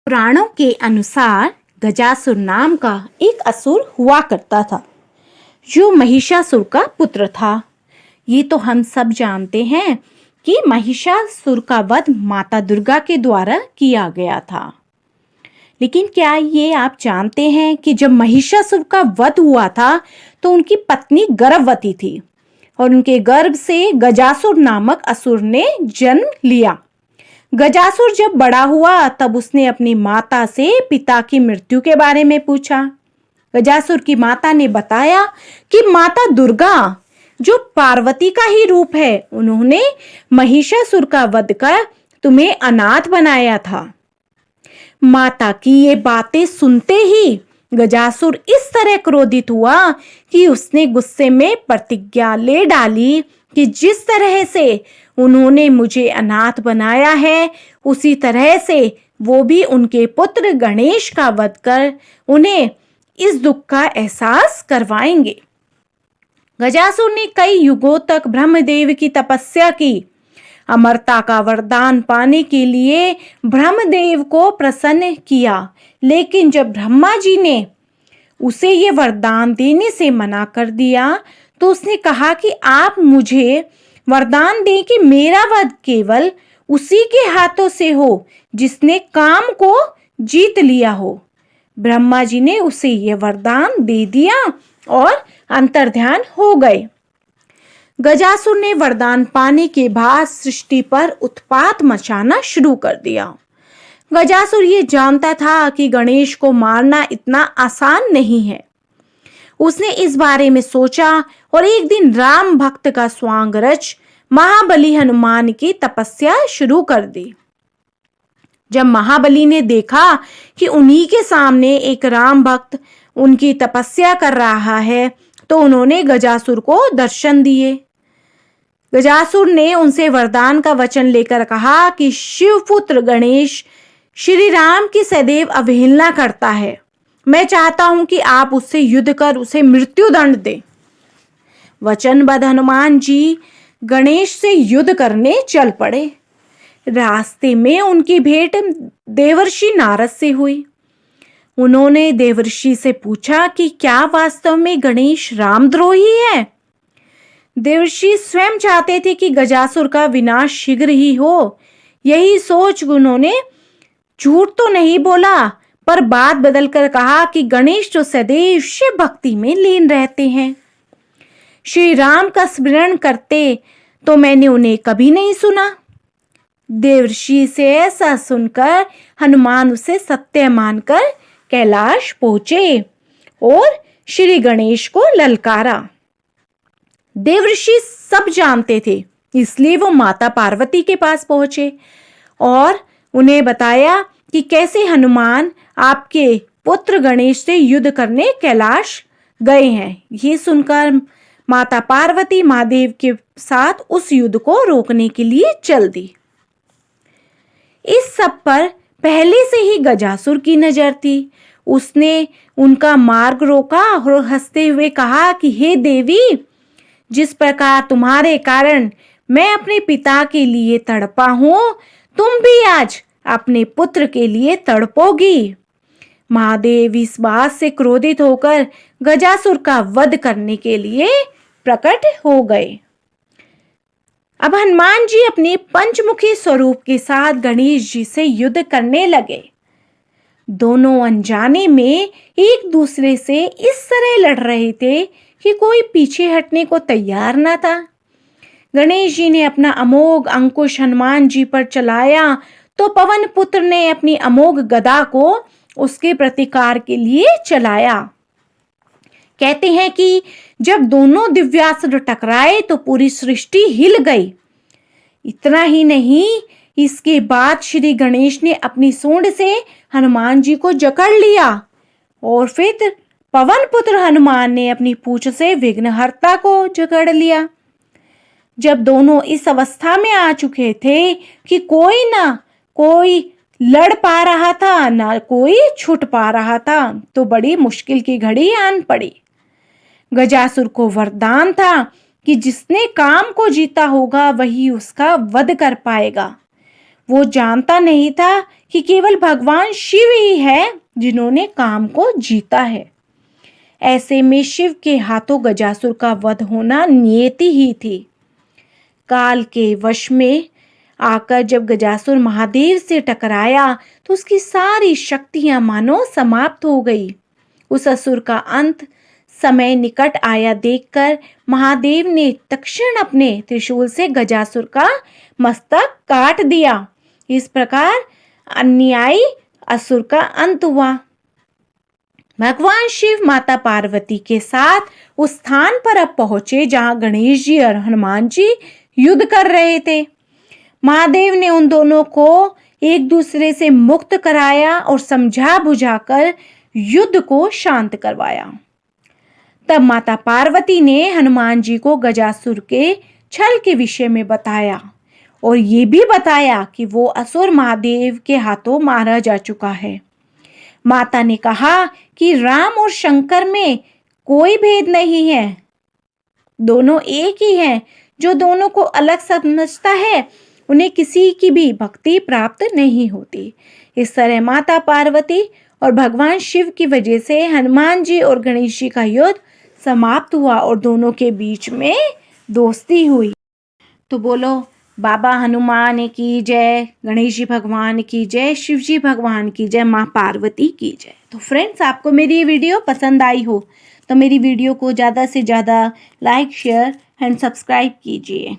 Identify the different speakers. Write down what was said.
Speaker 1: पुराणों के अनुसार गजासुर नाम का एक असुर हुआ करता था जो महिषासुर का पुत्र था। ये तो हम सब जानते हैं कि महिषासुर का वध माता दुर्गा के द्वारा किया गया था। लेकिन क्या ये आप जानते हैं कि जब महिषासुर का वध हुआ था तो उनकी पत्नी गर्भवती थी और उनके गर्भ से गजासुर नामक असुर ने जन्म लिया। गजासुर जब बड़ा हुआ तब उसने अपनी माता से पिता की मृत्यु के बारे में पूछा। गजासुर की माता ने बताया कि माता दुर्गा जो पार्वती का ही रूप है, उन्होंने महिषासुर का वध कर तुम्हें अनाथ बनाया था। माता की ये बातें सुनते ही गजासुर इस तरह क्रोधित हुआ कि उसने गुस्से में प्रतिज्ञा ले डाली कि जिस तरह से उन्होंने मुझे अनाथ बनाया है उसी तरह से वो भी उनके पुत्र गणेश का वध कर उन्हें इस दुख का एहसास करवाएंगे। गजासुर ने कई युगों तक ब्रह्मदेव की तपस्या की। अमरता का वरदान पाने के लिए ब्रह्मदेव को प्रसन्न किया, लेकिन जब ब्रह्मा जी ने उसे ये वरदान देने से मना कर दिया तो उसने कहा कि आप मुझे वरदान दें कि मेरा वध केवल उसी के हाथों से हो जिसने काम को जीत लिया हो। ब्रह्मा जी ने उसे यह वरदान दे दिया और अंतर्ध्यान हो गए। गजासुर ने वरदान पाने के बाद सृष्टि पर उत्पात मचाना शुरू कर दिया। गजासुर ये जानता था कि गणेश को मारना इतना आसान नहीं है। उसने इस बारे में सोचा और एक दिन राम भक्त का स्वांग रच महाबली हनुमान की तपस्या शुरू कर दी। जब महाबली ने देखा कि उन्हीं के सामने एक राम भक्त उनकी तपस्या कर रहा है तो उन्होंने गजासुर को दर्शन दिए। गजासुर ने उनसे वरदान का वचन लेकर कहा कि शिवपुत्र गणेश श्री राम की सदैव अवहेलना करता है। मैं चाहता हूं कि आप उससे युद्ध कर उसे मृत्यु दंड दें। वचनबद्ध हनुमान जी गणेश से युद्ध करने चल पड़े। रास्ते में उनकी भेंट देवर्षि नारद से हुई। उन्होंने देवर्षि से पूछा कि क्या वास्तव में गणेश रामद्रोही है। देवर्षि स्वयं चाहते थे कि गजासुर का विनाश शीघ्र ही हो। यही सोच उन्होंने झूठ तो नहीं बोला पर बात बदलकर कहा कि गणेश तो सदैव शिव भक्ति में लीन रहते हैं। श्री राम का स्मरण करते तो मैंने उन्हें कभी नहीं सुना। देवर्षि से ऐसा सुनकर हनुमान उसे सत्य मानकर कैलाश पहुंचे और श्री गणेश को ललकारा। देवर्षि सब जानते थे, इसलिए वो माता पार्वती के पास पहुंचे और उन्हें बताया कि कैसे हनुमान आपके पुत्र गणेश से युद्ध करने कैलाश गए हैं। ये सुनकर माता पार्वती महादेव के साथ उस युद्ध को रोकने के लिए चल दी। इस सब पर पहले से ही गजासुर की नजर थी। उसने उनका मार्ग रोका और हंसते हुए कहा कि हे देवी, जिस प्रकार तुम्हारे कारण मैं अपने पिता के लिए तड़पा हूं, तुम भी आज अपने पुत्र के लिए तड़पोगी। महादेव इस बात से क्रोधित होकर गजासुर का वध करने के लिए प्रकट हो गए। अब हनुमान जी अपने पंचमुखी स्वरूप के साथ गणेश जी से युद्ध करने लगे। दोनों अनजाने में एक दूसरे से इस तरह लड़ रहे थे कि कोई पीछे हटने को तैयार न था। गणेश जी ने अपना अमोघ अंकुश हनुमान जी पर चलाया तो पवन पुत्र ने अपनी अमोघ गदा को उसके प्रतिकार के लिए चलाया। कहते हैं कि जब दोनों दिव्यास्त्र टकराए तो पूरी सृष्टि हिल गई। इतना ही नहीं, इसके बाद श्री गणेश ने अपनी सूंड से हनुमान जी को जकड़ लिया और फिर पवन पुत्र हनुमान ने अपनी पूंछ से विघ्नहर्ता को जकड़ लिया। जब दोनों इस अवस्था में आ चुके थे कि कोई लड़ पा रहा था ना कोई छूट पा रहा था, तो बड़ी मुश्किल की घड़ी आन पड़ी। गजासुर को वरदान था कि जिसने काम को जीता होगा वही उसका वध कर पाएगा। वो जानता नहीं था कि केवल भगवान शिव ही है जिन्होंने काम को जीता है। ऐसे में शिव के हाथों गजासुर का वध होना नियति ही थी। काल के वश में आकर जब गजासुर महादेव से टकराया तो उसकी सारी शक्तियां मानो समाप्त हो गई। उस असुर का अंत समय निकट आया देखकर महादेव ने तत्क्षण अपने त्रिशूल से गजासुर का मस्तक काट दिया। इस प्रकार अन्यायी असुर का अंत हुआ। भगवान शिव माता पार्वती के साथ उस स्थान पर अब पहुंचे जहां गणेश जी और हनुमान जी युद्ध कर रहे थे। महादेव ने उन दोनों को एक दूसरे से मुक्त कराया और समझा बुझाकर युद्ध को शांत करवाया। तब माता पार्वती ने हनुमान जी को गजासुर के छल के विषय में बताया और ये भी बताया कि वो असुर महादेव के हाथों मारा जा चुका है। माता ने कहा कि राम और शंकर में कोई भेद नहीं है, दोनों एक ही हैं। जो दोनों को अलग समझता है उन्हें किसी की भी भक्ति प्राप्त नहीं होती। इस तरह माता पार्वती और भगवान शिव की वजह से हनुमान जी और गणेश जी का युद्ध समाप्त हुआ और दोनों के बीच में दोस्ती हुई। तो बोलो बाबा हनुमान की जय, गणेश जी भगवान की जय, शिव जी भगवान की जय, माँ पार्वती की जय। तो फ्रेंड्स, आपको मेरी ये वीडियो पसंद आई हो तो मेरी वीडियो को ज़्यादा से ज़्यादा लाइक, शेयर एंड सब्सक्राइब कीजिए।